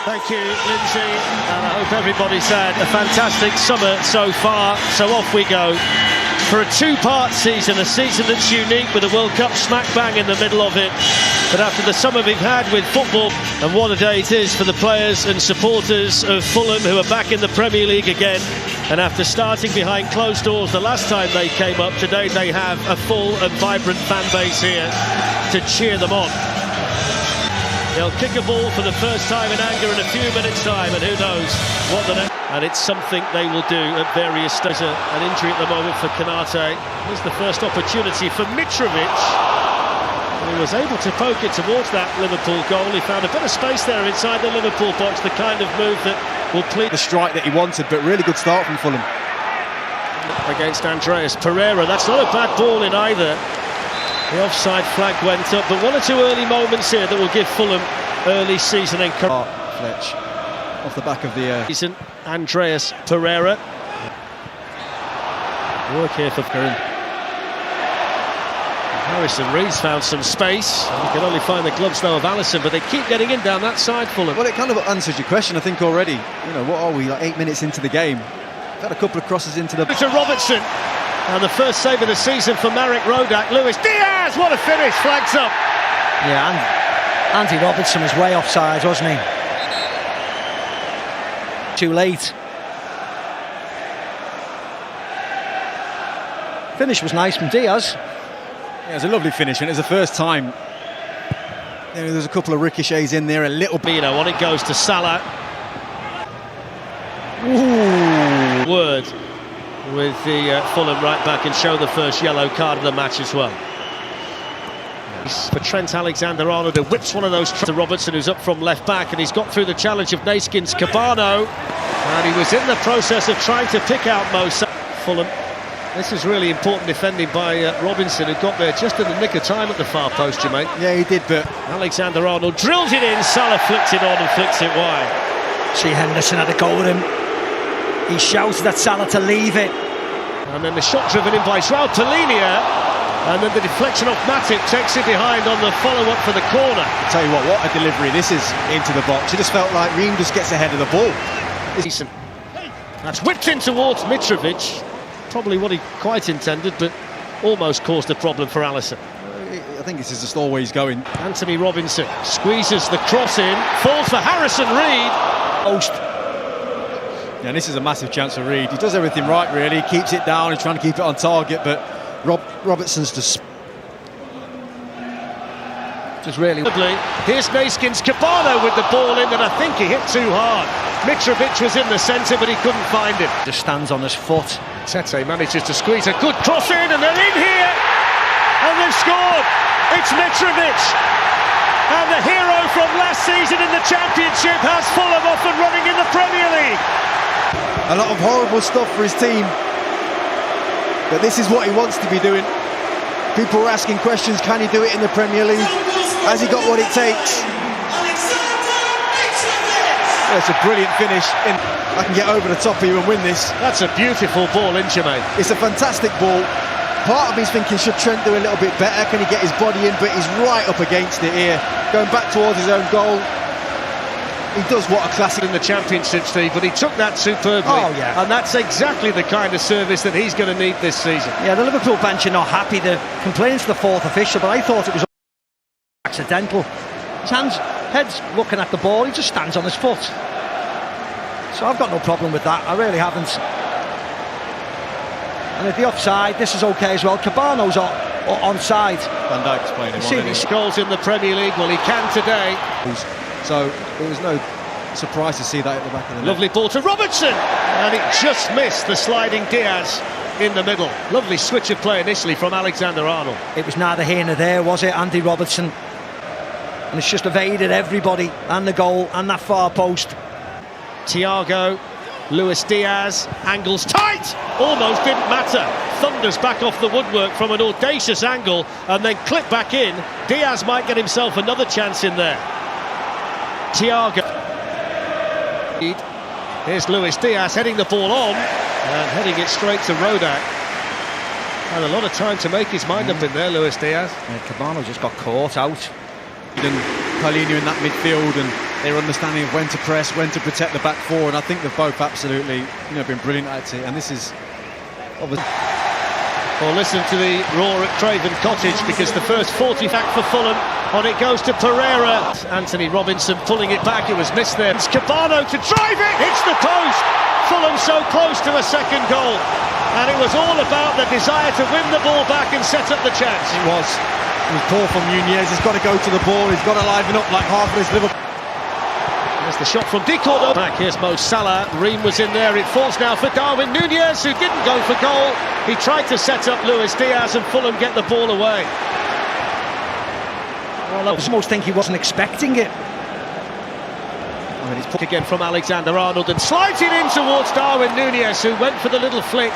Thank you, Lindsay, and I hope everybody's had a fantastic summer so far. So off we go for a two-part season, a season that's unique with the World Cup smack bang in the middle of it. But after the summer we've had with football, and what a day it is for the players and supporters of Fulham who are back in the Premier League again. And after starting behind closed doors the last time they came up, today they have a full and vibrant fan base here to cheer them on. They'll kick a ball for the first time in anger in a few minutes' time, and who knows what the next. And it's something they will do at various stages. An injury at the moment for Kanate. Here's the first opportunity for Mitrovic. He was able to poke it towards that Liverpool goal. He found a bit of space there inside the Liverpool box, the kind of move that will please. The strike that he wanted, but really good start from Fulham. Against Andreas Pereira, that's not a bad ball in either. The offside flag went up, but one or two early moments here that will give Fulham early season encouragement. Fletch off the back of the season. Andreas Pereira. Work here for Fulham. Harrison Reed's found some space. You can only find the gloves though of Alisson, but they keep getting in down that side, Fulham. Well, it kind of answers your question, I think, already. You know, what are we, like 8 minutes into the game? Had a couple of crosses into the... To Robertson. And the first save of the season for Marek Rodak. Luis Diaz, what a finish, flags up. Yeah, and Andy Robertson was way offside, wasn't he? Too late. Finish was nice from Diaz. Yeah, it was a lovely finish, and it was the first time. You know, there's a couple of ricochets in there, a little bit. On it goes to Salah. Ooh. Word with the Fulham right back and show the first yellow card of the match as well. For Trent Alexander-Arnold, who whips one of those to Robertson, who's up from left back, and he's got through the challenge of Neeskens Cabano, and he was in the process of trying to pick out Mo Salah. Fulham. This is really important defending by Robinson, who got there just in the nick of time at the far post, Jermaine. Yeah, he did, but Alexander-Arnold drills it in, Salah flicks it on and flicks it wide. See, Henderson had a go with him. He shouted at Salah to leave it. And then the shot driven in by Joao Palhinha, and then the deflection off Matip takes it behind on the follow-up for the corner. I'll tell you what a delivery this is into the box. It just felt like Ream just gets ahead of the ball. Decent. That's whipped in towards Mitrovic. Probably what he quite intended, but almost caused a problem for Alisson. I think this is just always going. Anthony Robinson squeezes the cross in, falls for Harrison Reed. Post. Yeah, and this is a massive chance for Reed. He does everything right, really. He keeps it down, he's trying to keep it on target, but Robertson's just really... Here's Neeskens Cabano with the ball in, and I think he hit too hard. Mitrovic was in the centre, but he couldn't find it. Just stands on his foot. Tete manages to squeeze a good cross in, and they're in here, and they've scored. It's Mitrovic, and the hero from last season in the Championship has Fulham off and running in the Premier League. A lot of horrible stuff for his team, but this is what he wants to be doing. People were asking questions, can he do it in the Premier League? Has he got what it takes? Well, it's a brilliant finish. I can get over the top of you and win this. That's a beautiful ball in, Jermaine. It's a fantastic ball. Part of me's thinking, should Trent do a little bit better? Can he get his body in? But he's right up against it here. Going back towards his own goal. He does what a classic in the Championship, Steve, but he took that superbly. Oh, yeah. And that's exactly the kind of service that he's going to need this season. Yeah, the Liverpool bench are not happy. They're complaining to the fourth official, but I thought it was accidental. His head's looking at the ball, he just stands on his foot. So I've got no problem with that, I really haven't. And at the offside, this is okay as well. Cabano's onside. Van Dijk's playing him on. He goals in the Premier League, well he can today. So it was no surprise to see that at the back of the net. Lovely ball to Robertson, and it just missed the sliding Diaz in the middle. Lovely switch of play initially from Alexander-Arnold. It was neither here nor there, was it, Andy Robertson? And it's just evaded everybody, and the goal, and that far post. Thiago, Luis Diaz, angles tight, almost didn't matter. Thunders back off the woodwork from an audacious angle, and then clip back in. Diaz might get himself another chance in there. Thiago. Here's Luis Diaz heading the ball on and heading it straight to Rodak. Had a lot of time to make his mind up in there, Luis Diaz. Yeah, Cabano just got caught out. And Palhinha in that midfield, and their understanding of when to press, when to protect the back four, and I think they've both absolutely, been brilliant at it. And this is obviously. Well, listen to the roar at Craven Cottage, because the first 40 back for Fulham. On it goes to Pereira. Anthony Robinson pulling it back. It was missed there. It's Cabano to drive it. Hits the post. Fulham so close to a second goal. And it was all about the desire to win the ball back and set up the chance. It was poor from Nunez. He's got to go to the ball. He's got to liven up like half of his Liverpool. There's the shot from Decordo. Back, here's Mo Salah. Ream was in there. It falls now for Darwin Nunez, who didn't go for goal. He tried to set up Luis Diaz, and Fulham get the ball away. Well, I almost think he wasn't expecting it. And he's put again from Alexander-Arnold and slides it in towards Darwin Nunez, who went for the little flick.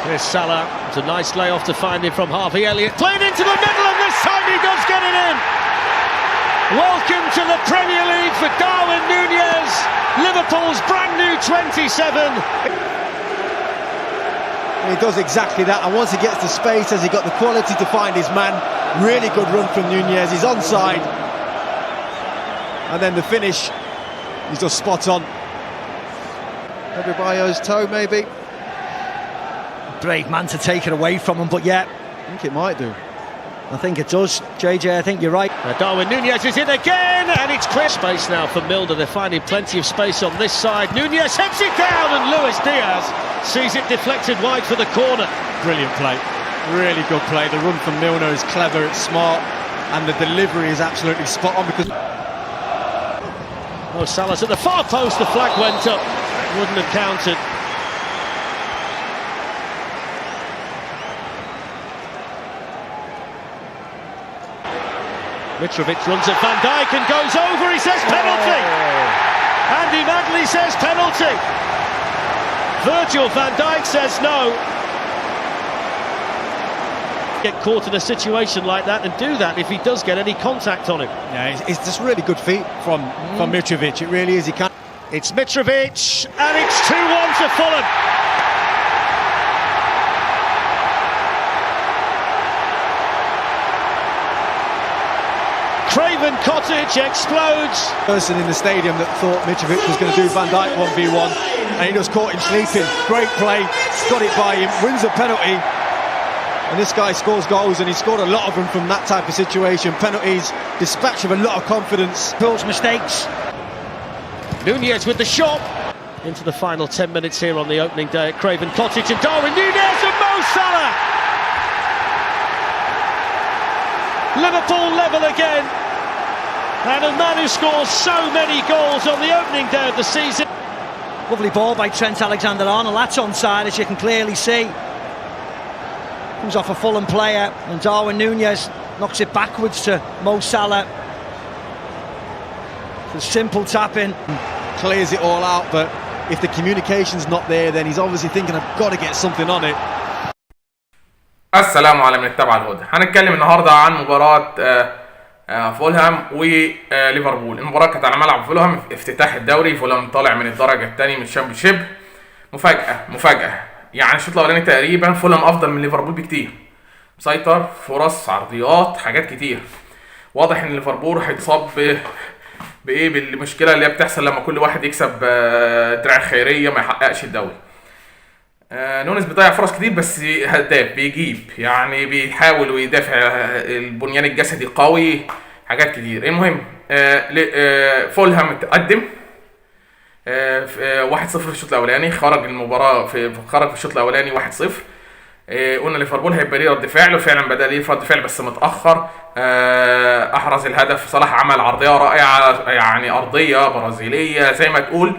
Here's Salah. It's a nice layoff to find him from Harvey Elliott. Played into the middle, and this time he does get it in. Welcome to the Premier League for Darwin Nunez, Liverpool's brand new 27. He does exactly that, and once he gets the space, has he got the quality to find his man? Really good run from Nunez. He's onside, and then the finish, he's just spot on. Adebayo's toe, maybe. Brave man to take it away from him, but yeah, I think it might do. I think it does, JJ. I think you're right. Darwin Nunez is in again, and it's clear space now for Milner. They're finding plenty of space on this side. Nunez heads it down, and Luis Diaz sees it deflected wide for the corner. Brilliant play, really good play. The run from Milner is clever, it's smart, and the delivery is absolutely spot on, because Mo Salah's at the far post. The flag went up, wouldn't have counted. Mitrovic runs at Van Dijk and goes over. He says penalty. Andy Madley says penalty. Virgil van Dijk says no. Get caught in a situation like that and do that if he does get any contact on him. Yeah, it's just really good feet from Mitrovic. It really is. He can't. It's Mitrovic, and it's 2-1 to Fulham. Craven Cottage explodes. Person in the stadium that thought Mitrovic was going to do Van Dijk 1v1, and he just caught him sleeping. Great play, got it by him, wins a penalty, and this guy scores goals, and he scored a lot of them from that type of situation. Penalties, dispatch of a lot of confidence. Builds mistakes. Nunez with the shot. Into the final 10 minutes here on the opening day at Craven Cottage, and Darwin Nunez and Mo Salah. Liverpool level again. And a man who scores so many goals on the opening day of the season. Lovely ball by Trent Alexander-Arnold. That's onside, as you can clearly see. Comes off a Fulham player, and Darwin Nunez knocks it backwards to Mo Salah. It's a simple tap-in. Clears it all out, but if the communication's not there, then he's obviously thinking, I've got to get something on it. السلام على من اتبع الهدى. هنتكلم النهارده عن مباراة فولهام وليفربول. المباراة كانت على ملعب فولهام، افتتاح الدوري. فولهام طالع من الدرجة الثانية من الشامبيونشيب. مفاجأة يعني الشوط الأولاني تقريبا فولهام أفضل من ليفربول بكتير. مسيطر، فرص، عرضيات، حاجات كتير. واضح إن ليفربول هيتصاب بالمشكلة اللي بتحصل لما كل واحد يكسب دراع خيرية ما يحققش الدوري. نونس بيضيع فرص كتير، بس هداف بيجيب، يعني بيحاول ويدافع، البنيان الجسدي قوي، حاجات كتير. المهم فولهام تقدم 1-0 في الشوط الاولاني، خرج في الشوط الاولاني 1-0. قلنا ليفربول هيبقى ليه رد فعل، وفعلا بدا ليه رد فعل بس متاخر. احرز الهدف صلاح، عمل عرضيه رائعه، يعني ارضيه برازيليه زي ما تقول.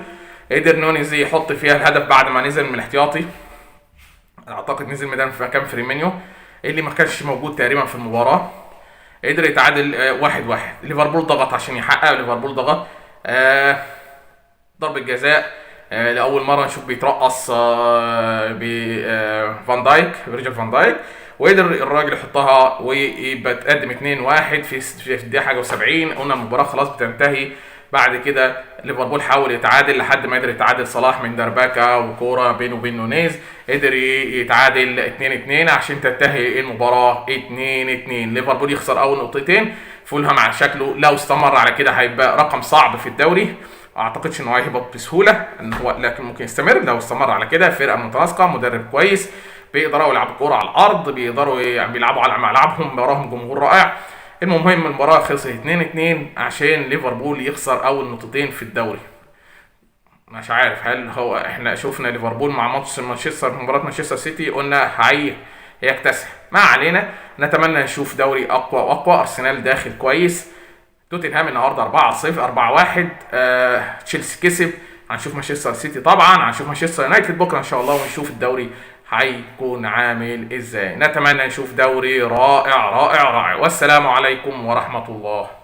قدر نونيز يحط فيها الهدف بعد ما نزل من الاحتياطي. اعتقد نزل ميدان في مكان فريمينيو اللي ما كانش موجود تقريبا في المباراه. قدر يتعادل 1-1. ليفربول ضغط عشان يحقق، ليفربول ضغط. ضربة جزاء لاول مره نشوف بيترقص بفان دايك، فيرجيل فان دايك، وقدر الراجل يحطها ويبقى تقدم 2-1 في الدقيقه حاجه و70. قلنا المباراه خلاص بتنتهي بعد كده ليفربول حاول يتعادل لحد ما قدر يتعادل صلاح من دربكه وكوره بينه وبين نونيز، قدر يتعادل 2-2 عشان تنتهي المباراه 2-2. ليفربول يخسر اول نقطتين. فولهام على شكله لو استمر على كده هيبقى رقم صعب في الدوري، اعتقدش ان هو هيهبط بسهوله، ان هو لكن ممكن يستمر لو استمر على كده. فرقه متناسقه، مدرب كويس، بيقدروا يلعبوا كوره على الارض، بيقدروا يعني بيلعبوا على ملعبهم، وراهم جمهور رائع. المهم المباراه خلصت 2-2 عشان ليفربول يخسر اول نقطتين في الدوري. مش عارف هل هو احنا شفنا ليفربول مع ماتش مانشستر، مباراه مانشستر سيتي، قلنا هيكتسح. ما علينا، نتمنى نشوف دوري اقوى واقوى. ارسنال داخل كويس، توتنهام النهارده 4-0 4-1، تشيلسي كسب. هنشوف مانشستر سيتي طبعا، هنشوف مانشستر يونايتد بكره ان شاء الله، ونشوف الدوري هيكون عامل ازاي. نتمنى نشوف دوري رائع رائع رائع. والسلام عليكم ورحمه الله.